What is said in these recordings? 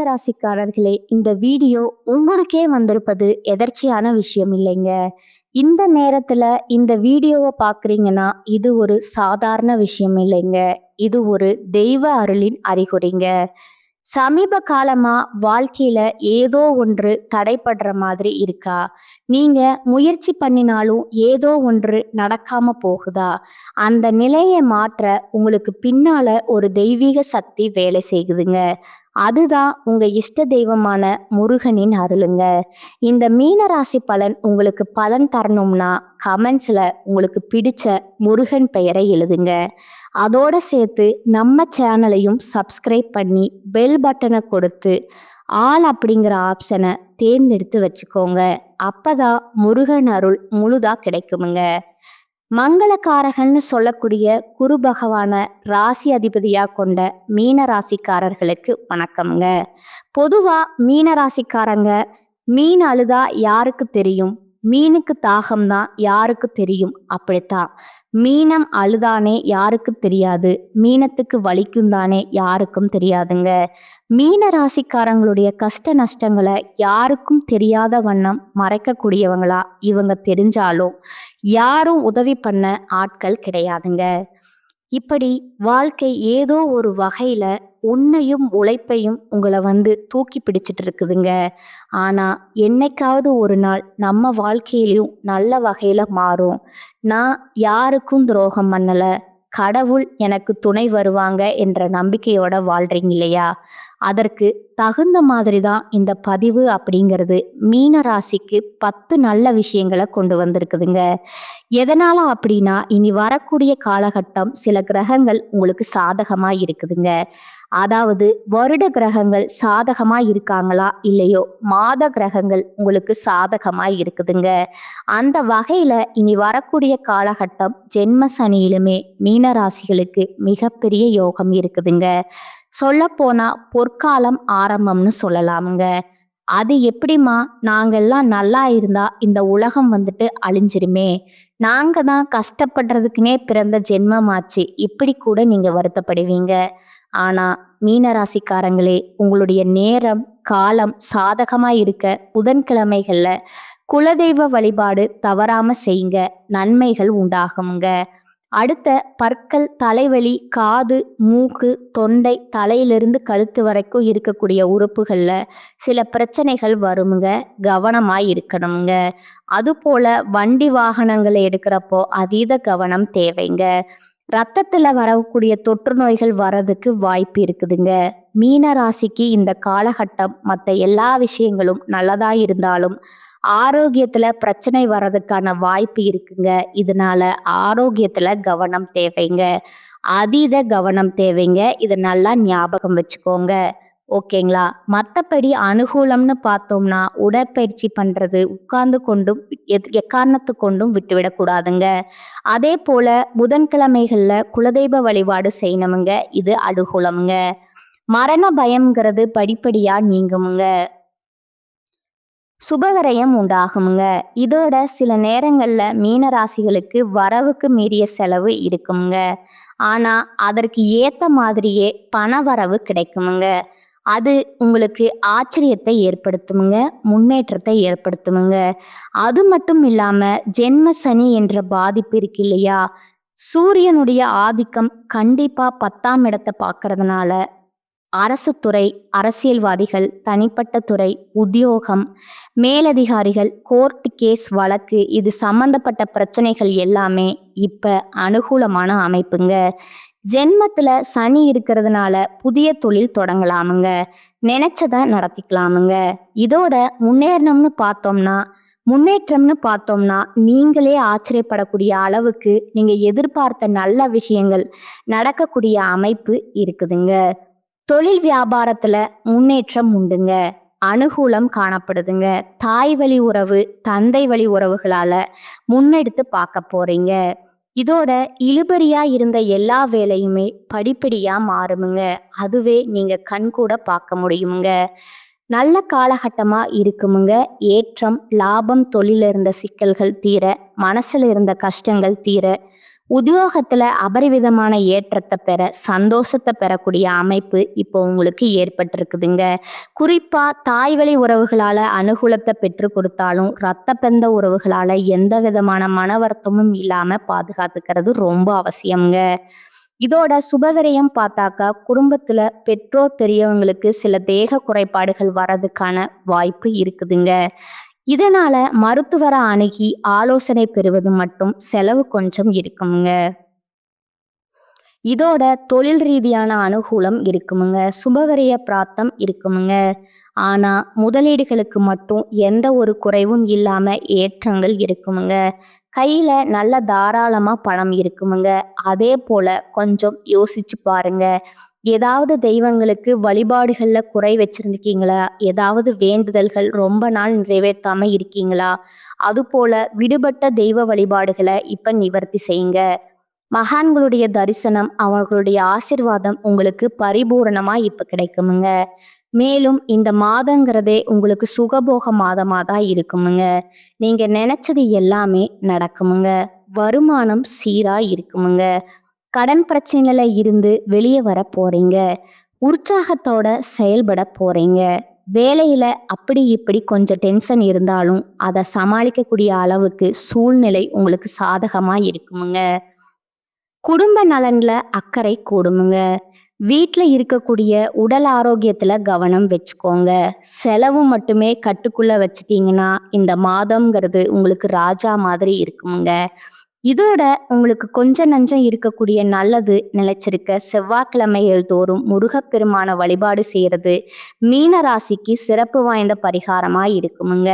மீனராசிக்காரர்களே, இந்த வீடியோ உங்களுக்கே வந்திருப்பது எதர்ச்சியான விஷயம் இல்லைங்க. இந்த நேரத்துல இந்த வீடியோவை பார்க்குறீங்கன்னா, இது ஒரு சாதாரண விஷயம் இல்லைங்க. இது ஒரு தெய்வ அருளின் அறிகுறிங்க. சமீப காலமா வாழ்க்கையில ஏதோ ஒன்று தடைப்படுற மாதிரி இருக்கா? நீங்க முயற்சி பண்ணினாலும் ஏதோ ஒன்று நடக்காம போகுதா? அந்த நிலையை மாற்ற உங்களுக்கு பின்னால ஒரு தெய்வீக சக்தி வேலை செய்யுதுங்க. அதுதான் உங்க இஷ்ட தெய்வமான முருகனின் அருளுங்க. இந்த மீனராசி பலன் உங்களுக்கு பலன் தரணும்னா கமெண்ட்ஸ்ல உங்களுக்கு பிடிச்ச முருகன் பெயரை எழுதுங்க. அதோட சேர்த்து நம்ம சேனலையும் சப்ஸ்கிரைப் பண்ணி பெல் பட்டனை கொடுத்து ஆல் அப்படிங்கிற ஆப்ஷனை தேர்ந்தெடுத்து வச்சுக்கோங்க. அப்பதான் முருகன் அருள் முழுதா கிடைக்குமுங்க. மங்களகாரகன்னு சொல்லக்கூடிய குரு பகவான ராசி அதிபதியா கொண்ட மீன ராசிக்காரர்களுக்கு வணக்கம்ங்க. பொதுவா மீன ராசிக்காரங்க மீன் அழுதா யாருக்கு தெரியும்? மீனுக்கு தாகம்தான் யாருக்கு தெரியும்? அப்படித்தான் மீனம் அழுதானே யாருக்கு தெரியாது, மீனத்துக்கு வலிக்கும் தானே யாருக்கும் தெரியாதுங்க. மீன ராசிக்காரங்களுடைய கஷ்ட நஷ்டங்களை யாருக்கும் தெரியாத வண்ணம் மறைக்கக்கூடியவங்களா இவங்க தெரிஞ்சாலும் யாரும் உதவி பண்ண ஆட்கள் கிடையாதுங்க. இப்படி வாழ்க்கை ஏதோ ஒரு வகையில உன்னையும் உழைப்பையும் உங்களை தூக்கி பிடிச்சிட்டு இருக்குதுங்க. ஆனா என்னைக்காவது ஒரு நாள் நம்ம வாழ்க்கையிலையும் நல்ல வகையில மாறும். நான் யாருக்கும் துரோகம் பண்ணல, கடவுள் எனக்கு துணை வருவாங்க என்ற நம்பிக்கையோட வாழ்றீங்க இல்லையா? அதற்கு தகுந்த மாதிரி தான் இந்த பதிவு அப்படிங்கிறது மீன ராசிக்கு 10 நல்ல விஷயங்களை கொண்டு வந்திருக்குதுங்க. எதனால அப்படின்னா, இனி வரக்கூடிய காலகட்டம் சில கிரகங்கள் உங்களுக்கு சாதகமா இருக்குதுங்க. அதாவது வருட கிரகங்கள் சாதகமா இருக்காங்களா இல்லையோ, மாத கிரகங்கள் உங்களுக்கு சாதகமா இருக்குதுங்க. அந்த வகையில இனி வரக்கூடிய காலகட்டம் ஜென்ம சனியிலுமே மீனராசிகளுக்கு மிகப்பெரிய யோகம் இருக்குதுங்க. சொல்ல போனா பொற்காலம் ஆரம்பம்னு சொல்லலாமுங்க. அது எப்படிமா, நாங்கெல்லாம் நல்லா இருந்தா இந்த உலகம் அழிஞ்சிருமே, நாங்க தான் கஷ்டப்படுறதுக்குனே பிறந்த ஜென்மமாச்சு, இப்படி கூட நீங்க வருத்தப்படுவீங்க. ஆனா மீனராசிக்காரங்களே, உங்களுடைய நேரம் காலம் காலமா இருக்க புதன்கிழமைகள்ல குலதெய்வ வழிபாடு தவறாம செய்யுங்க, நன்மைகள் உண்டாகுங்க. அடுத்த பற்கள், தலைவலி, காது, மூக்கு, தொண்டை, தலையிலிருந்து கழுத்து வரைக்கும் இருக்கக்கூடிய உறுப்புகள்ல சில பிரச்சனைகள் வருமுங்க, கவனமாய் இருக்கணுங்க. அதுபோல வண்டி வாகனங்களை எடுக்கிறப்போ அதீத கவனம் தேவைங்க. ரத்தத்துல வரக்கூடிய தொற்று நோய்கள் வர்றதுக்கு வாய்ப்பு இருக்குதுங்க. மீன ராசிக்கு இந்த காலகட்டம் மற்ற எல்லா விஷயங்களும் நல்லதா இருந்தாலும் ஆரோக்கியத்துல பிரச்சனை வர்றதுக்கான வாய்ப்பு இருக்குங்க. இதனால ஆரோக்கியத்துல கவனம் தேவைங்க, அதீத கவனம் தேவைங்க. இதை நல்லா ஞாபகம் வச்சுக்கோங்க. ஓகேங்களா? மற்றபடி அனுகூலம்னு பார்த்தோம்னா, உடற்பயிற்சி பண்றது உட்கார்ந்து கொண்டும் எக்காரணத்து கொண்டும் விட்டுவிடக்கூடாதுங்க. அதே போல புதன்கிழமைகள்ல குலதெய்வ வழிபாடு செய்யணுமுங்க, இது அனுகூலம்ங்க. மரண பயம்ங்கிறது படிப்படியா நீங்குமுங்க. சுபவிரயம் உண்டாகுங்க. இதோட சில நேரங்கள்ல மீன ராசிகளுக்கு வரவுக்கு மீறிய செலவு இருக்குங்க. ஆனா அதற்கு ஏத்த மாதிரியே பண வரவு கிடைக்குமுங்க. அது உங்களுக்கு ஆச்சரியத்தை ஏற்படுத்துமுங்க, முன்னேற்றத்தை ஏற்படுத்துமுங்க. அது மட்டும் இல்லாம ஜென்ம சனி என்ற பாதிப்பு இருக்கு இல்லையா? சூரியனுடைய ஆதிக்கம் கண்டிப்பா 10ஆம் இடத்தை பார்க்கறதுனால அரசு துறை, அரசியல்வாதிகள், தனிப்பட்ட துறை, உத்தியோகம், மேலதிகாரிகள், கோர்ட் கேஸ் வழக்கு, இது சம்பந்தப்பட்ட பிரச்சனைகள் எல்லாமே இப்ப அனுகூலமான அமைப்புங்க. ஜென்மத்துல சனி இருக்கிறதுனால புதிய தொழில் தொடங்கலாமுங்க, நினைச்சதை நடத்திக்கலாமுங்க. இதோட முன்னேற்றம்னு பார்த்தோம்னா நீங்களே ஆச்சரியப்படக்கூடிய அளவுக்கு நீங்க எதிர்பார்த்த நல்ல விஷயங்கள் நடக்கக்கூடிய அமைப்பு இருக்குதுங்க. தொழில் வியாபாரத்துல முன்னேற்றம் உண்டுங்க, அனுகூலம் காணப்படுதுங்க. தாய் வழி உறவு, தந்தை வழி உறவுகளால முன்னெடுத்து பார்க்க போறீங்க. இதோட இழுபறியா இருந்த எல்லா வேலையுமே படிப்படியா மாறுமுங்க. அதுவே நீங்க கண்கூட பார்க்க முடியுமுங்க. நல்ல காலகட்டமா இருக்குமுங்க. ஏற்றம், லாபம், தொழில இருந்த சிக்கல்கள் தீர, மனசுல இருந்த கஷ்டங்கள் தீர, உத்தியோகத்துல அபரிவிதமான ஏற்றத்தை பெற, சந்தோஷத்தை பெறக்கூடிய அமைப்பு இப்போ உங்களுக்கு ஏற்பட்டிருக்குதுங்க. குறிப்பா தாய்வழி உறவுகளால அனுகூலத்தை பெற்று கொடுத்தாலும், இரத்த பந்த உறவுகளால எந்த விதமான மன வருத்தமும் இல்லாம பாதுகாத்துக்கிறது ரொம்ப அவசியம்ங்க. இதோட சுபவிரயம் பார்த்தாக்கா, குடும்பத்துல பெற்றோர் பெரியவங்களுக்கு சில தேக குறைபாடுகள் வர்றதுக்கான வாய்ப்பு இருக்குதுங்க. இதனால மருத்துவரை அணுகி ஆலோசனை பெறுவது மட்டும் செலவு கொஞ்சம் இருக்குமுங்க. இதோட தொழில் ரீதியான அனுகூலம் இருக்குமுங்க. சுபவிரய பிராப்தம் இருக்குமுங்க. ஆனா முதலீடுகளுக்கு மட்டும் எந்த ஒரு குறைவும் இல்லாம ஏற்றங்கள் இருக்குமுங்க. கையில நல்ல தாராளமா பணம் இருக்குமுங்க. அதே போல கொஞ்சம் யோசிச்சு பாருங்க. ஏதாவது தெய்வங்களுக்கு வழிபாடுகள்ல குறை வச்சிருக்கீங்களா? ஏதாவது வேண்டுதல்கள் ரொம்ப நாள் நிறைவேற்றாம இருக்கீங்களா? அதுபோல விடுபட்ட தெய்வ வழிபாடுகளை இப்ப நிவர்த்தி செய்யுங்க. மகான்களுடைய தரிசனம், அவர்களுடைய ஆசிர்வாதம் உங்களுக்கு பரிபூரணமா இப்ப கிடைக்குமுங்க. மேலும் இந்த மாதங்கிறதே உங்களுக்கு சுகபோக மாதமா தான் இருக்குமுங்க. நீங்க நினைச்சது எல்லாமே நடக்குமுங்க. வருமானம் சீரா இருக்குமுங்க. கடன் பிரச்சனையில இருந்து வெளியே வர போறீங்க. உற்சாகத்தோட செயல்பட போறீங்க. வேலையில அப்படி இப்படி கொஞ்சம் டென்ஷன் இருந்தாலும் அதை சமாளிக்கக்கூடிய அளவுக்கு சூழ்நிலை உங்களுக்கு சாதகமா இருக்குமுங்க. குடும்ப நலன்ல அக்கறை கூடுமுங்க. வீட்ல இருக்கக்கூடிய உடல் ஆரோக்கியத்துல கவனம் வச்சுக்கோங்க. செலவு மட்டுமே கட்டுக்குள்ள வச்சுட்டீங்கன்னா இந்த மாதம்ங்கிறது உங்களுக்கு ராஜா மாதிரி இருக்குமுங்க. இதோட உங்களுக்கு கொஞ்சம் நஞ்சம் இருக்கக்கூடிய நல்லது நிலைச்சிருக்க செவ்வாய்க்கிழமைகள் தோறும் முருகப்பெருமான வழிபாடு செய்யறது மீன ராசிக்கு சிறப்பு வாய்ந்த பரிகாரமா இருக்குமுங்க.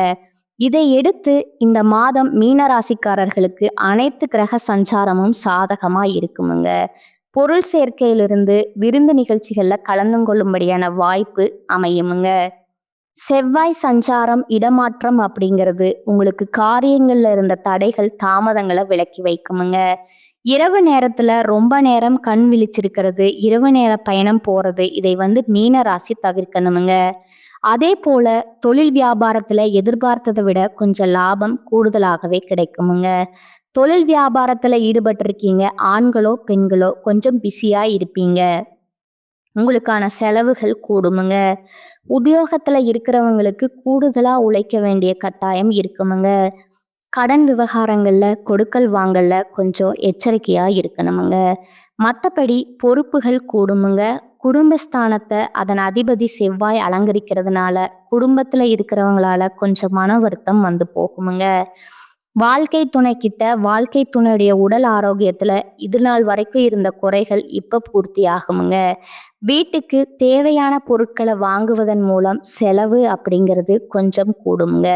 இதை எடுத்து இந்த மாதம் மீன ராசிக்காரர்களுக்கு அனைத்து கிரக சஞ்சாரமும் சாதகமா இருக்குமுங்க. பொருள் சேர்க்கையிலிருந்து விருந்து நிகழ்ச்சிகள்ல கலந்து கொள்ளும்படியான வாய்ப்பு அமையுமுங்க. செவ்வாய் சஞ்சாரம் இடமாற்றம் அப்படிங்கிறது உங்களுக்கு காரியங்கள்ல இருந்த தடைகள் தாமதங்களை விலக்கி வைக்குமுங்க. இரவு நேரத்துல ரொம்ப நேரம் கண் விழிச்சிருக்கிறது, இரவு நேர பயணம் போறது, இதை மீன ராசி தவிர்க்கணுமுங்க. அதே போல தொழில் வியாபாரத்துல எதிர்பார்த்ததை விட கொஞ்சம் லாபம் கூடுதலாகவே கிடைக்குமுங்க. தொழில் வியாபாரத்துல ஈடுபட்டிருக்கீங்க, ஆண்களோ பெண்களோ கொஞ்சம் பிஸியா இருப்பீங்க. உங்களுக்கான செலவுகள் கூடுமுங்க. உத்தியோகத்துல இருக்கிறவங்களுக்கு கூடுதலா உழைக்க வேண்டிய கட்டாயம் இருக்குமுங்க. கடன் விவகாரங்கள்ல கொடுக்கல் வாங்கல்ல கொஞ்சம் எச்சரிக்கையா இருக்கணுமுங்க. மற்றபடி பொறுப்புகள் கூடுமுங்க. குடும்பஸ்தானத்தை அதன் அதிபதி செவ்வாய் அலங்கரிக்கிறதுனால குடும்பத்துல இருக்கிறவங்களால கொஞ்சம் மன வருத்தம் போகுமுங்க. வாழ்க்கை துணை கிட்ட வாழ்க்கை துணையுடைய உடல் ஆரோக்கியத்துல இது நாள் வரைக்கும் இருந்த குறைகள் இப்ப பூர்த்தி ஆகுமுங்க. வீட்டுக்கு தேவையான பொருட்களை வாங்குவதன் மூலம் செலவு அப்படிங்கிறது கொஞ்சம் கூடுமுங்க.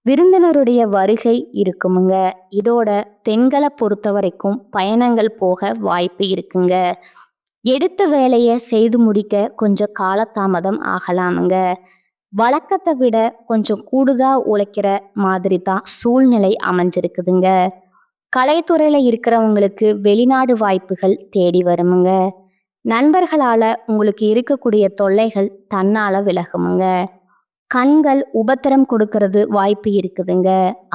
விருந்தினருடைய வருகை இருக்குமுங்க. இதோட பெண்களை பொறுத்த வரைக்கும் பயணங்கள் போக வாய்ப்பு இருக்குங்க. எடுத்த வேலையை செய்து முடிக்க கொஞ்சம் காலதாமதம் ஆகலாமுங்க. வழக்கத்தை விட கொஞ்சம் கூடுதலா உழைக்கிற மாதிரி தான் சூழ்நிலை அமைஞ்சிருக்குதுங்க. கலைத்துறையில இருக்கிறவங்களுக்கு வெளிநாடு வாய்ப்புகள் தேடி வருமுங்க. நண்பர்களால உங்களுக்கு இருக்கக்கூடிய தொல்லைகள் தன்னால விலகுமுங்க. கண்கள் உபத்திரம் கொடுக்கறது வாய்ப்பு இருக்குதுங்க.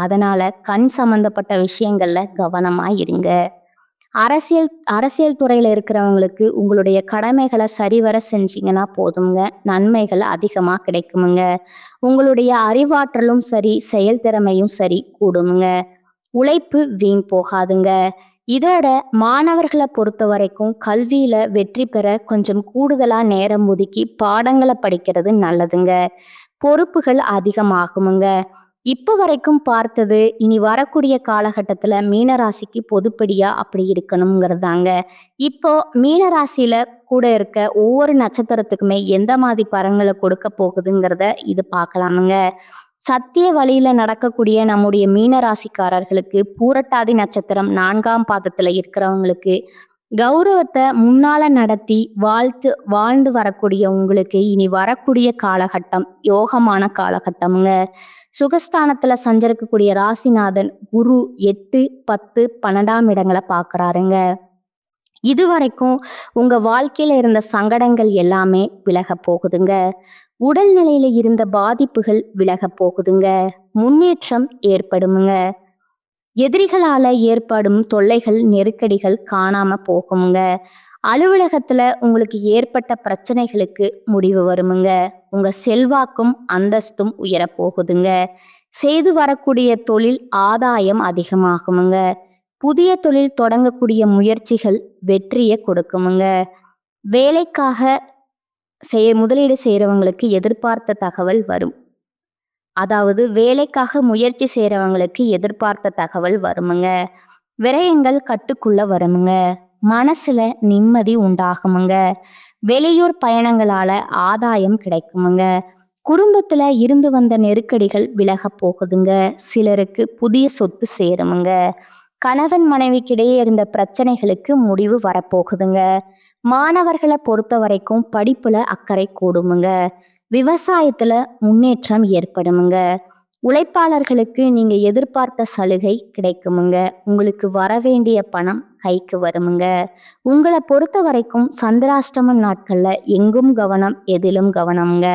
அதனால கண் சம்பந்தப்பட்ட விஷயங்கள்ல கவனமா இருங்க. அரசியல் துறையில இருக்கிறவங்களுக்கு உங்களுடைய கடமைகளை சரிவர செஞ்சீங்கன்னா போதுங்க, நன்மைகள் அதிகமா கிடைக்குமுங்க. உங்களுடைய அறிவாற்றலும் சரி, செயல்திறமையும் சரி கூடுமுங்க. உழைப்பு வீண் போகாதுங்க. இதோட மாணவர்களை பொறுத்த வரைக்கும் கல்வியில வெற்றி பெற கொஞ்சம் கூடுதலா நேரம் ஒதுக்கி பாடங்களை படிக்கிறது நல்லதுங்க. பொறுப்புகள் அதிகமாகுமுங்க. இப்ப வரைக்கும் பார்த்தது இனி வரக்கூடிய காலகட்டத்துல மீனராசிக்கு பொதுப்படியா அப்படி இருக்கணுங்கிறதாங்க. இப்போ மீனராசியில கூட இருக்க ஒவ்வொரு நட்சத்திரத்துக்குமே எந்த மாதிரி பலன்களை கொடுக்க போகுதுங்கிறத இது பார்க்கலாமுங்க. சத்திய வழியில நடக்கக்கூடிய நம்முடைய மீனராசிக்காரர்களுக்கு பூரட்டாதி நட்சத்திரம் 4ஆம் பாதத்துல இருக்கிறவங்களுக்கு கௌரவத்தை முன்னால நடத்தி வாழ்ந்து வரக்கூடிய உங்களுக்கு இனி வரக்கூடிய காலகட்டம் யோகமான காலகட்டம்ங்க. சுகஸ்தானத்துல சஞ்சரிக்கக்கூடிய ராசிநாதன் குரு 8, 10, 12ஆம் இடங்களை பார்க்கறாருங்க. இதுவரைக்கும் உங்க வாழ்க்கையில இருந்த சங்கடங்கள் எல்லாமே விலக போகுதுங்க. உடல்நிலையில இருந்த பாதிப்புகள் விலக போகுதுங்க. முன்னேற்றம் ஏற்படுமுங்க. எதிரிகளால ஏற்படும் தொல்லைகள் நெருக்கடிகள் காணாம போகுமுங்க. அலுவலகத்துல உங்களுக்கு ஏற்பட்ட பிரச்சனைகளுக்கு முடிவு வருமுங்க. உங்க செல்வாக்கும் அந்தஸ்தும் உயரப் போகுதுங்க. செய்து வரக்கூடிய தொழில் ஆதாயம் அதிகமாகுமுங்க. புதிய தொழில் தொடங்கக்கூடிய முயற்சிகள் வெற்றியை கொடுக்குமுங்க. வேலைக்காக முதலீடு செய்யறவங்களுக்கு எதிர்பார்த்த தகவல் வரும். அதாவது வேலைக்காக முயற்சி செய்யறவங்களுக்கு எதிர்பார்த்த தகவல் வருமுங்க. விரயங்கள் கட்டுக்குள்ள வருமுங்க. மனசுல நிம்மதி உண்டாகுமுங்க. வெளியூர் பயணங்களால ஆதாயம் கிடைக்குமுங்க. குடும்பத்துல இருந்து வந்த நெருக்கடிகள் விலக போகுதுங்க. சிலருக்கு புதிய சொத்து சேருமுங்க. கணவன் மனைவிக்கிடையே இருந்த பிரச்சனைகளுக்கு முடிவு வரப்போகுதுங்க. மாணவர்களை பொறுத்த வரைக்கும் படிப்புல அக்கறை கூடுமுங்க. விவசாயத்துல முன்னேற்றம் ஏற்படுமுங்க. உழைப்பாளர்களுக்கு நீங்க எதிர்பார்த்த சலுகை கிடைக்குமுங்க. உங்களுக்கு வரவேண்டிய பணம் கைக்கு வருமுங்க. உங்களை பொறுத்த வரைக்கும் சந்திராஷ்டம நாட்கள்ல எங்கும் கவனம் எதிலும் கவனம்ங்க.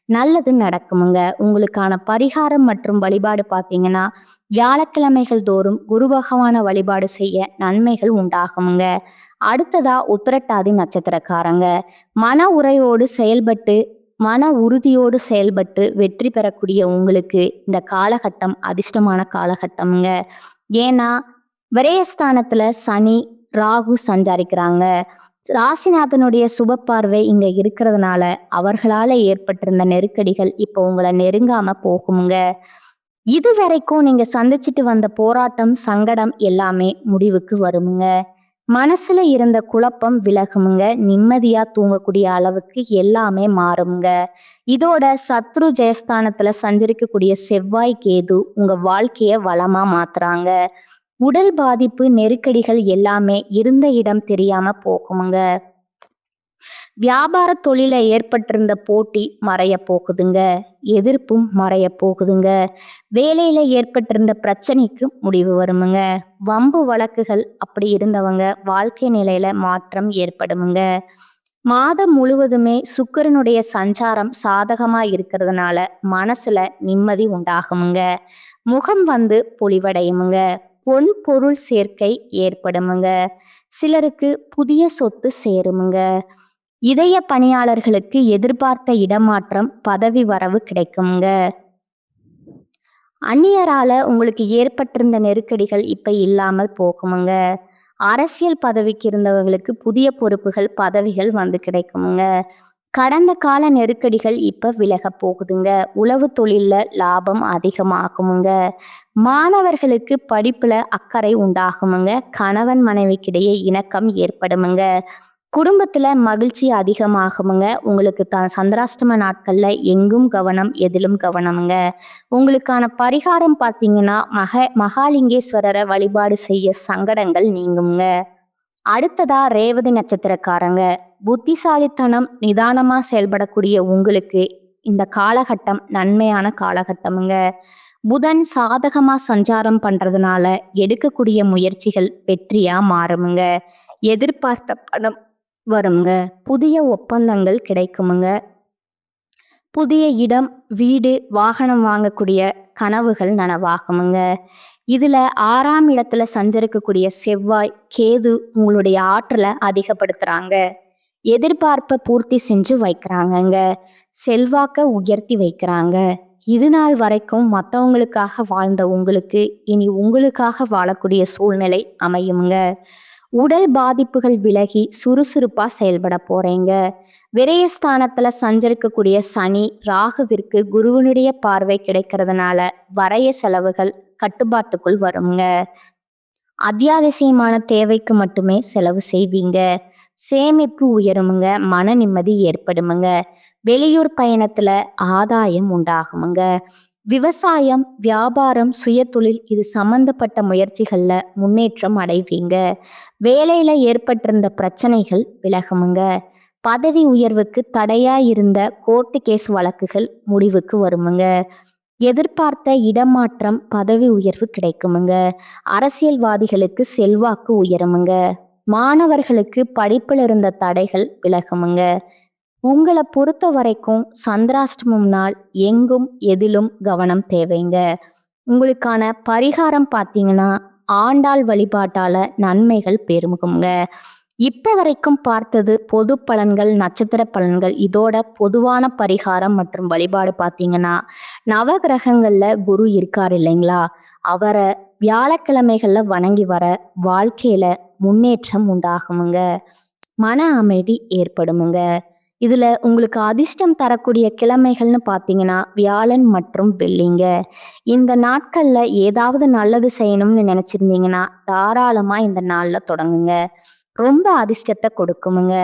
நல்லது நடக்குமுங்க. உங்களுக்கான பரிகாரம் மற்றும் வழிபாடு பார்த்தீங்கன்னா வியாழக்கிழமைகள் தோறும் குரு பகவான வழிபாடு செய்ய நன்மைகள் உண்டாகுமுங்க. அடுத்ததா உத்திரட்டாதி நட்சத்திரக்காரங்க மன உறுதியோடு செயல்பட்டு வெற்றி பெறக்கூடிய உங்களுக்கு இந்த காலகட்டம் அதிர்ஷ்டமான காலகட்டம்ங்க. ஏன்னா விரயஸ்தானத்துல சனி ராகு சஞ்சாரிக்கிறாங்க. ராசிநாதனுடைய சுப பார்வை இங்க இருக்கிறதுனால அவர்களால ஏற்பட்டிருந்த நெருக்கடிகள் இப்போ உங்களை நெருங்காம போகுங்க. இது வரைக்கும் நீங்க சந்திச்சுட்டு வந்த போராட்டம் சங்கடம் எல்லாமே முடிவுக்கு வருமுங்க. மனசுல இருந்த குழப்பம் விலகுமுங்க. நிம்மதியா தூங்கக்கூடிய அளவுக்கு எல்லாமே மாறுமுங்க. இதோட சத்ரு ஜெயஸ்தானத்துல சஞ்சரிக்கக்கூடிய செவ்வாய் கேது உங்க வாழ்க்கைய வளமா மாத்துறாங்க. உடல் பாதிப்பு நெருக்கடிகள் எல்லாமே இருந்த இடம் தெரியாம போகுமுங்க. வியாபார தொழில ஏற்பட்டிருந்த போட்டி மறைய போகுதுங்க. எதிர்ப்பும் மறைய போகுதுங்க. வேலையில ஏற்பட்டிருந்த பிரச்சனைக்கு முடிவு வருமுங்க. வம்பு வழக்குகள் அப்படி இருந்தவங்க வாழ்க்கை நிலையில மாற்றம் ஏற்படுமுங்க. மாதம் முழுவதுமே சுக்கிரனுடைய சஞ்சாரம் சாதகமா இருக்கிறதுனால மனசுல நிம்மதி உண்டாகுமுங்க. முகம் பொலிவடையுமுங்க. பொன் பொருள் சேர்க்கை ஏற்படுமுங்க. சிலருக்கு புதிய சொத்து சேருமுங்க. இதய பணியாளர்களுக்கு எதிர்பார்த்த இடமாற்றம் பதவி வரவு கிடைக்குங்க. அந்நியரால உங்களுக்கு ஏற்பட்டிருந்த நெருக்கடிகள் இப்ப இல்லாமல் போகுமுங்க. அரசியல் பதவிக்கு இருந்தவர்களுக்கு புதிய பொறுப்புகள் பதவிகள் கிடைக்குமுங்க. கடந்த கால நெருக்கடிகள் இப்ப விலக போகுதுங்க. உழவு தொழில்ல லாபம் அதிகமாகுமுங்க. மாணவர்களுக்கு படிப்புல அக்கறை உண்டாகுமுங்க. கணவன் மனைவிக்கிடையே இணக்கம் ஏற்படுமுங்க. குடும்பத்துல மகிழ்ச்சி அதிகமாகுமுங்க. உங்களுக்கு சந்திராஷ்டம நாட்கள்ல எங்கும் கவனம் எதிலும் கவனமுங்க. உங்களுக்கான பரிகாரம் பார்த்தீங்கன்னா மகாலிங்கேஸ்வரரை வழிபாடு செய்ய சங்கடங்கள் நீங்குங்க. அடுத்ததா ரேவதி நட்சத்திரக்காரங்க புத்திசாலித்தனம் நிதானமா செயல்படக்கூடிய உங்களுக்கு இந்த காலகட்டம் நன்மையான காலகட்டமுங்க. புதன் சாதகமா சஞ்சாரம் பண்றதுனால எடுக்கக்கூடிய முயற்சிகள் வெற்றியா மாறுமுங்க. எதிர்பார்த்த பணம் வருங்க. புதிய ஒப்பந்தங்கள் கிடைக்குமுங்க. புதிய இடம் வீடு வாகனம் வாங்கக்கூடிய கனவுகள் நனவாகுமுங்க. இதுல 6ஆம் இடத்துல சஞ்சரிக்கக்கூடிய செவ்வாய் கேது உங்களுடைய ஆற்றலை அதிகப்படுத்துறாங்க. எதிர்பார்ப்பை பூர்த்தி செஞ்சு வைக்கிறாங்கங்க. செல்வாக்க உயர்த்தி வைக்கிறாங்க. இது நாள் வரைக்கும் மற்றவங்களுக்காக வாழ்ந்த உங்களுக்கு இனி உங்களுக்காக வாழக்கூடிய சூழ்நிலை அமையுங்க. உடல் பாதிப்புகள் விலகி சுறுசுறுப்பா செயல்பட போறீங்க. விரயஸ்தானத்துல சஞ்சரிக்கக்கூடிய சனி ராகுவிற்கு குருவனுடைய பார்வை கிடைக்கிறதுனால வரைய செலவுகள் கட்டுப்பாட்டுக்குள் வருங்க. அத்தியாவசியமான தேவைக்கு மட்டுமே செலவு செய்வீங்க. சேமிப்பு உயருமுங்க. மன நிம்மதி ஏற்படுமுங்க. வெளியூர் பயணத்துல ஆதாயம் உண்டாகுமுங்க. விவசாயம் வியாபாரம் சுயதொழில் இது சம்பந்தப்பட்ட முயற்சிகள்ல முன்னேற்றம் அடைவீங்க. வேலையில ஏற்பட்டிருந்த பிரச்சனைகள் விலகுமுங்க. பதவி உயர்வுக்கு தடையா இருந்த கோர்ட்டு கேஸ் வழக்குகள் முடிவுக்கு வருமுங்க. எதிர்பார்த்த இடமாற்றம் பதவி உயர்வு கிடைக்குமுங்க. அரசியல்வாதிகளுக்கு செல்வாக்கு உயருமுங்க. மாணவர்களுக்கு படிப்பில் இருந்த தடைகள் விலகுமுங்க. உங்களை பொறுத்த வரைக்கும் சந்திராஷ்டமம் நாள் எங்கும் எதிலும் கவனம் தேவைங்க. உங்களுக்கான பரிகாரம் பார்த்தீங்கன்னா ஆண்டாள் வழிபாட்டால நன்மைகள் பெருகுங்க. இப்ப வரைக்கும் பார்த்தது பொது பலன்கள், நட்சத்திர பலன்கள். இதோட பொதுவான பரிகாரம் மற்றும் வழிபாடு பார்த்தீங்கன்னா நவகிரகங்கள்ல குரு இருக்காரு இல்லைங்களா, அவரை வியாழக்கிழமைகள்ல வணங்கி வர வாழ்க்கையில முன்னேற்றம் உண்டாகுமுங்க, மன அமைதி ஏற்படுமுங்க. இதுல உங்களுக்கு அதிர்ஷ்டம் தரக்கூடிய கிழமைகள்னு பார்த்தீங்கன்னா வியாழன் மற்றும் வெள்ளிங்க. இந்த நாட்கள்ல ஏதாவது நல்லது செய்யணும்னு நினைச்சிருந்தீங்கன்னா தாராளமா இந்த நாள்ல தொடங்குங்க. ரொம்ப அதிர்ஷ்டத்தை கொடுக்குமுங்க.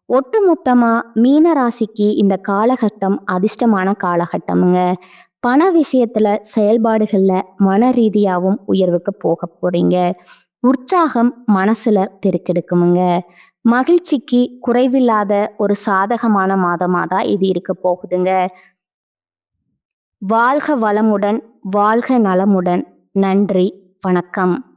ஒட்டுமொத்தமா மீன ராசிக்கு இந்த காலகட்டம் அதிர்ஷ்டமான காலகட்டமுங்க. பண விஷயத்துல செயல்பாடுகள்ல மன ரீதியாகவும் உயர்வுக்கு போக போறீங்க. உற்சாகம் மனசுல பெருக்கெடுக்குமுங்க. மகிழ்ச்சிக்கு குறைவில்லாத ஒரு சாதகமான மாதமா தான் இது இருக்க போகுதுங்க. வாழ்க வளமுடன், வாழ்க நலமுடன். நன்றி, வணக்கம்.